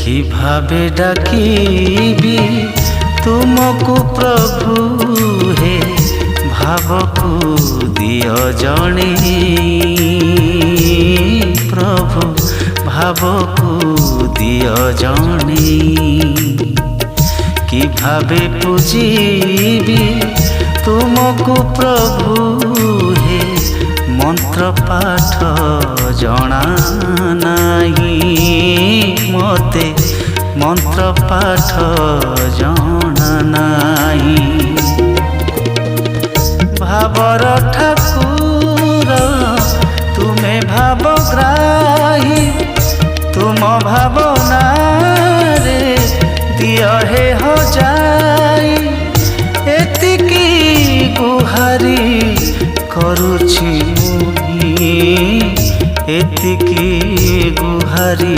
কিভাবে ডাকিবি তুমକୁ প্রভু হে ভাবକୁ দিଅ ଜଣେଇ ପ୍ରଭୁ ଭାବକୁ ଦିଅ ଜଣେଇ কিভাবে পুজিবি তুমକୁ প্রভু হে মন্ত্র পাঠ জনা নাই মতে মন্ত্র পাঠ জনা নাই ভাবর ঠাকুর তুমে ভাবগ্রাহী তুম ভাবনারে দিয় হে হজাই এতিকি গুহারি କରୁଛି ମୁଇଁ ଏତିକି ଗୁହାରି